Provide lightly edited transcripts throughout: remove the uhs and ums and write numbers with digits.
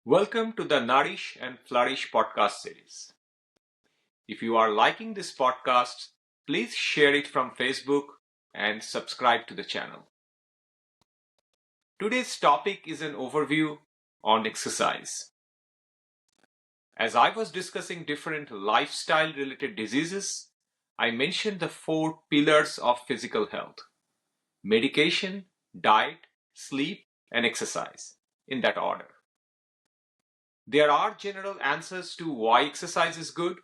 Welcome to the Nourish and Flourish podcast series. If you are liking this podcast, please share it from Facebook and subscribe to the channel. Today's topic is an overview on exercise. As I was discussing different lifestyle related diseases, I mentioned the 4 pillars of physical health: medication, diet, sleep, and exercise, in that order. There are general answers to why exercise is good,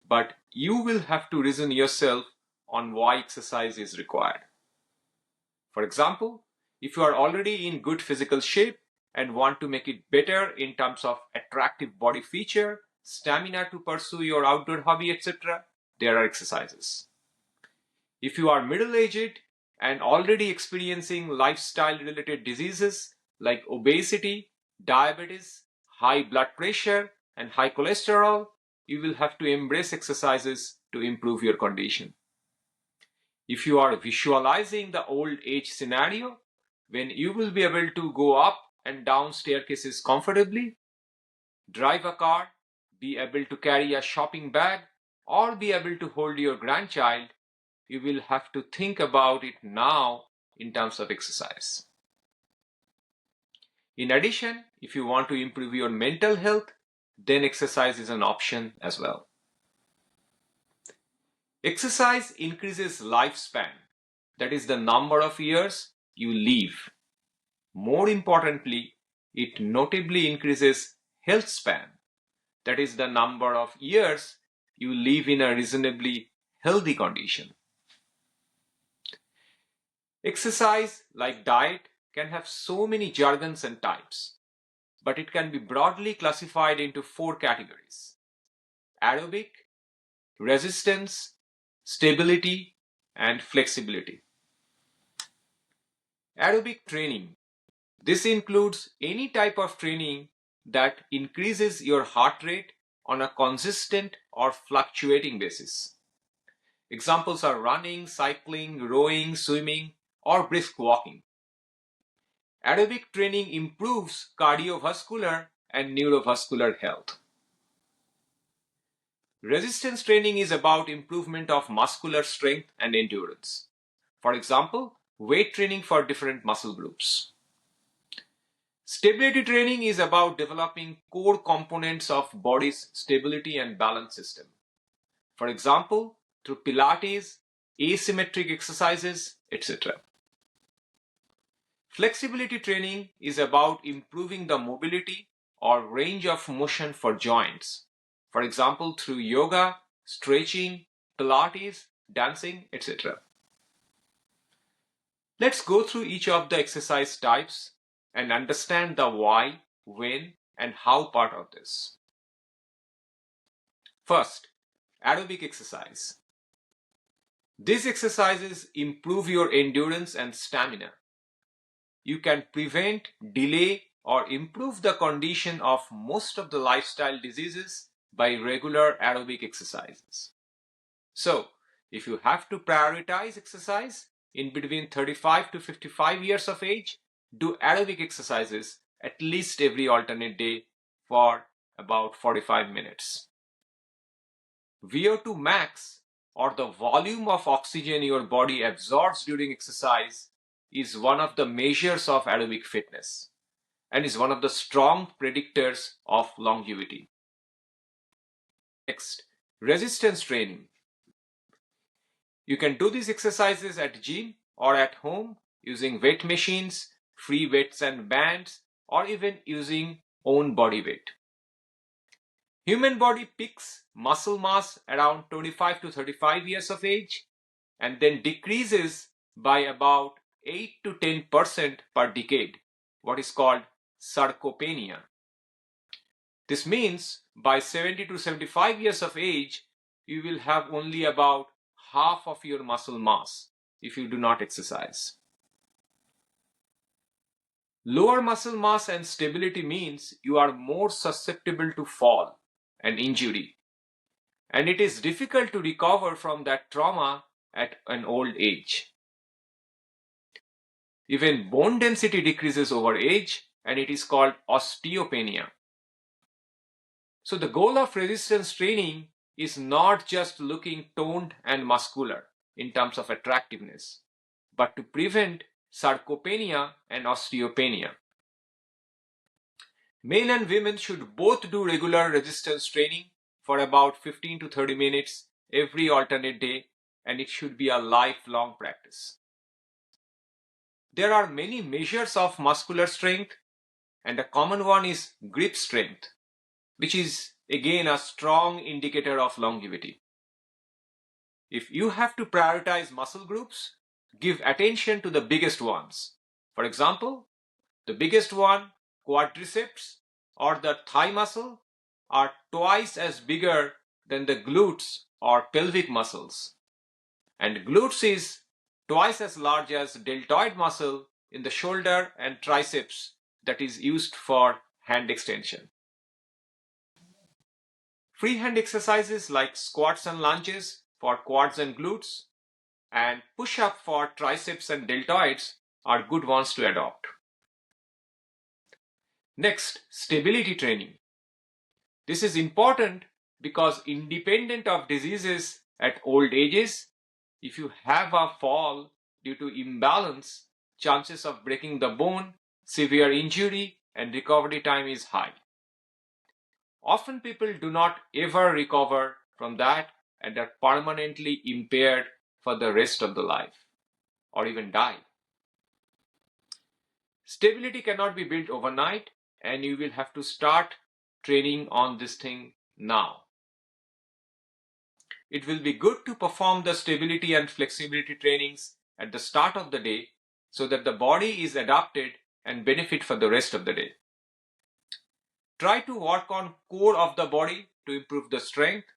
but you will have to reason yourself on why exercise is required. For example, if you are already in good physical shape and want to make it better in terms of attractive body feature, stamina to pursue your outdoor hobby, etc., there are exercises. If you are middle-aged and already experiencing lifestyle-related diseases like obesity, diabetes, high blood pressure, and high cholesterol, you will have to embrace exercises to improve your condition. If you are visualizing the old age scenario, when you will be able to go up and down staircases comfortably, drive a car, be able to carry a shopping bag, or be able to hold your grandchild, you will have to think about it now in terms of exercise. In addition, if you want to improve your mental health, then exercise is an option as well. Exercise increases lifespan, that is the number of years you live. More importantly, it notably increases health span, that is the number of years you live in a reasonably healthy condition. Exercise, like diet, can have so many jargons and types, but it can be broadly classified into 4 categories: aerobic, resistance, stability, and flexibility. Aerobic training. This includes any type of training that increases your heart rate on a consistent or fluctuating basis. Examples are running, cycling, rowing, swimming, or brisk walking. Aerobic training improves cardiovascular and neurovascular health. Resistance training is about improvement of muscular strength and endurance. For example, weight training for different muscle groups. Stability training is about developing core components of body's stability and balance system. For example, through Pilates, asymmetric exercises, etc. Flexibility training is about improving the mobility or range of motion for joints. For example, through yoga, stretching, Pilates, dancing, etc. Let's go through each of the exercise types and understand the why, when, and how part of this. First, aerobic exercise. These exercises improve your endurance and stamina. You can prevent, delay, or improve the condition of most of the lifestyle diseases by regular aerobic exercises. So, if you have to prioritize exercise in between 35 to 55 years of age, do aerobic exercises at least every alternate day for about 45 minutes. VO2 max, or the volume of oxygen your body absorbs during exercise, is one of the measures of aerobic fitness and is one of the strong predictors of longevity. Next, resistance training. You can do these exercises at gym or at home using weight machines, free weights and bands, or even using own body weight. Human body peaks muscle mass around 25 to 35 years of age and then decreases by about 8 to 10% per decade, what is called sarcopenia. This means by 70 to 75 years of age, you will have only about half of your muscle mass if you do not exercise. Lower muscle mass and stability means you are more susceptible to fall and injury, and it is difficult to recover from that trauma at an old age. Even bone density decreases over age, and it is called osteopenia. So the goal of resistance training is not just looking toned and muscular in terms of attractiveness, but to prevent sarcopenia and osteopenia. Men and women should both do regular resistance training for about 15 to 30 minutes every alternate day, and it should be a lifelong practice. There are many measures of muscular strength, and a common one is grip strength, which is again a strong indicator of longevity. If you have to prioritize muscle groups, give attention to the biggest ones. For example, the biggest one, quadriceps or the thigh muscle, are twice as bigger than the glutes or pelvic muscles. And glutes is twice as large as deltoid muscle in the shoulder and triceps that is used for hand extension. Freehand exercises like squats and lunges for quads and glutes and push-up for triceps and deltoids are good ones to adopt. Next, stability training. This is important because independent of diseases at old ages, if you have a fall due to imbalance, chances of breaking the bone, severe injury, and recovery time is high. Often people do not ever recover from that and are permanently impaired for the rest of the life or even die. Stability cannot be built overnight, and you will have to start training on this thing now. It will be good to perform the stability and flexibility trainings at the start of the day so that the body is adapted and benefit for the rest of the day. Try to work on core of the body to improve the strength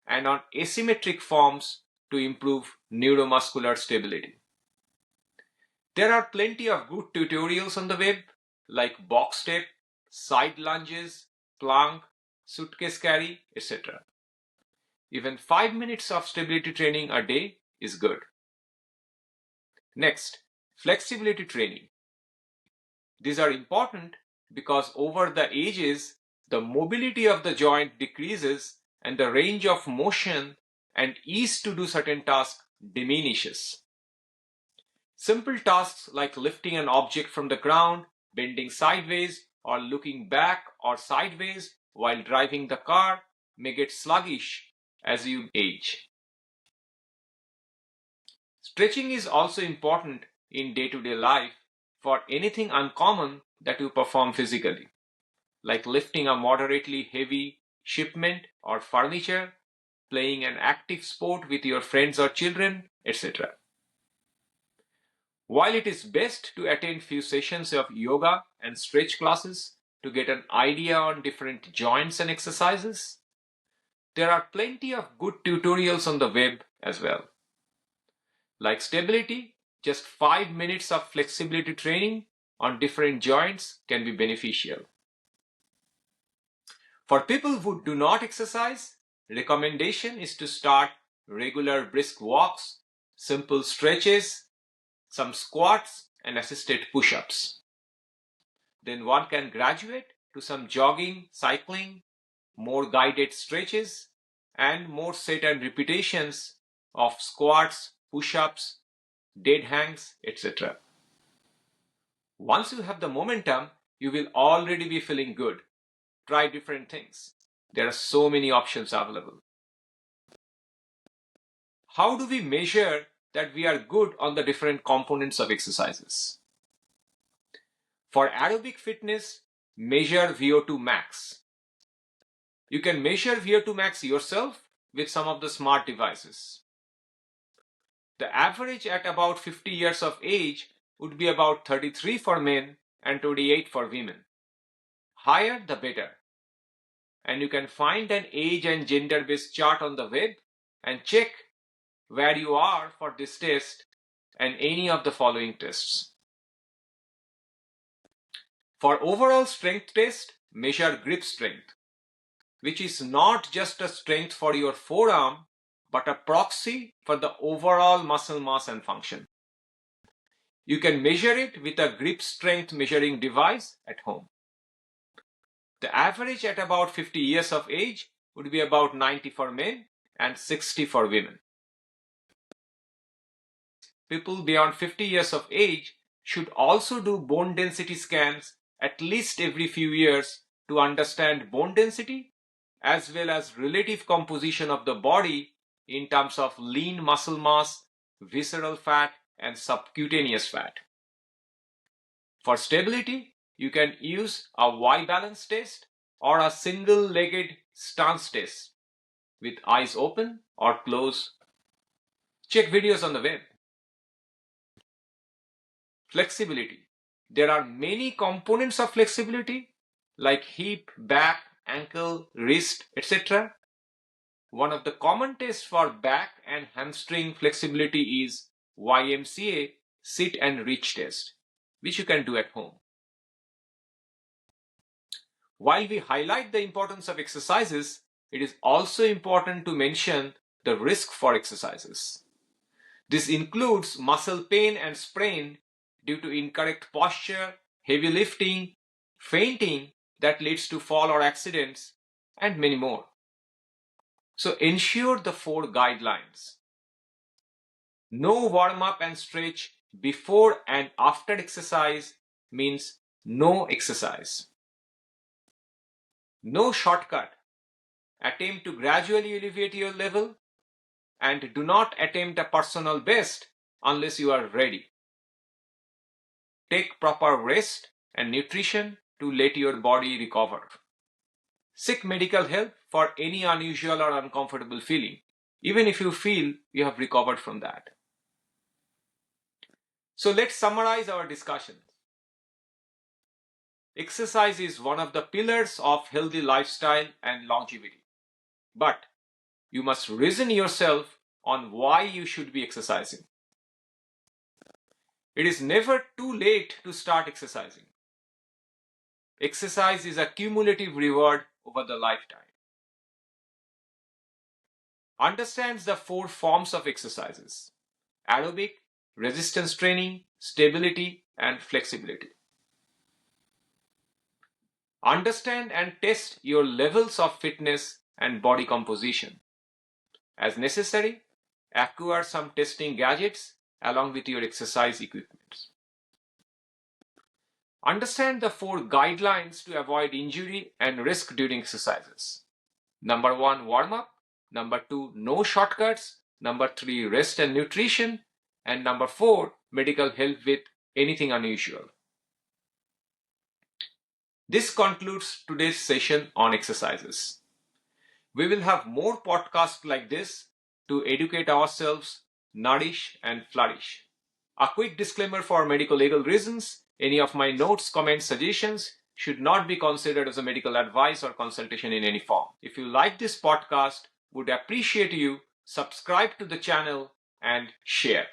and on asymmetric forms to improve neuromuscular stability. There are plenty of good tutorials on the web like box step, side lunges, plank, suitcase carry, etc. Even 5 minutes of stability training a day is good. Next, flexibility training. These are important because over the ages, the mobility of the joint decreases and the range of motion and ease to do certain tasks diminishes. Simple tasks like lifting an object from the ground, bending sideways, or looking back or sideways while driving the car may get sluggish as you age. Stretching is also important in day-to-day life for anything uncommon that you perform physically, like lifting a moderately heavy shipment or furniture, playing an active sport with your friends or children, etc. While it is best to attend few sessions of yoga and stretch classes to get an idea on different joints and exercises, there are plenty of good tutorials on the web as well. Like stability, just 5 minutes of flexibility training on different joints can be beneficial. For people who do not exercise, recommendation is to start regular brisk walks, simple stretches, some squats and assisted push-ups. Then one can graduate to some jogging, cycling, more guided stretches, and more set and repetitions of squats, push-ups, dead hangs, etc. Once you have the momentum, you will already be feeling good. Try different things. There are so many options available. How do we measure that we are good on the different components of exercises? For aerobic fitness, measure VO2 max. You can measure VO2 max yourself with some of the smart devices. The average at about 50 years of age would be about 33 for men and 28 for women. Higher the better. And you can find an age and gender based chart on the web and check where you are for this test and any of the following tests. For overall strength test, measure grip strength, which is not just a strength for your forearm, but a proxy for the overall muscle mass and function. You can measure it with a grip strength measuring device at home. The average at about 50 years of age would be about 90 for men and 60 for women. People beyond 50 years of age should also do bone density scans at least every few years to understand bone density as well as relative composition of the body in terms of lean muscle mass, visceral fat, and subcutaneous fat. For stability, you can use a Y-balance test or a single-legged stance test with eyes open or closed. Check videos on the web. Flexibility. There are many components of flexibility like hip, back, ankle, wrist, etc. One of the common tests for back and hamstring flexibility is YMCA sit and reach test, which you can do at home. While we highlight the importance of exercises, it is also important to mention the risk for exercises. This includes muscle pain and sprain due to incorrect posture, heavy lifting, fainting that leads to fall or accidents, and many more. So ensure the 4 guidelines. No warm up and stretch before and after exercise means no exercise. No shortcut. Attempt to gradually elevate your level and do not attempt a personal best unless you are ready. Take proper rest and nutrition to let your body recover. Seek medical help for any unusual or uncomfortable feeling, even if you feel you have recovered from that. So let's summarize our discussion. Exercise is one of the pillars of healthy lifestyle and longevity. But you must reason yourself on why you should be exercising. It is never too late to start exercising. Exercise is a cumulative reward over the lifetime. Understands the 4 forms of exercises: aerobic, resistance training, stability, and flexibility. Understand and test your levels of fitness and body composition. As necessary, acquire some testing gadgets along with your exercise equipment. Understand the 4 guidelines to avoid injury and risk during exercises. Number 1, warm up. Number 2, no shortcuts. Number 3, rest and nutrition. And number 4, medical help with anything unusual. This concludes today's session on exercises. We will have more podcasts like this to educate ourselves, nourish, and flourish. A quick disclaimer for medical legal reasons: any of my notes, comments, suggestions should not be considered as a medical advice or consultation in any form. If you like this podcast, would appreciate you subscribe to the channel and share.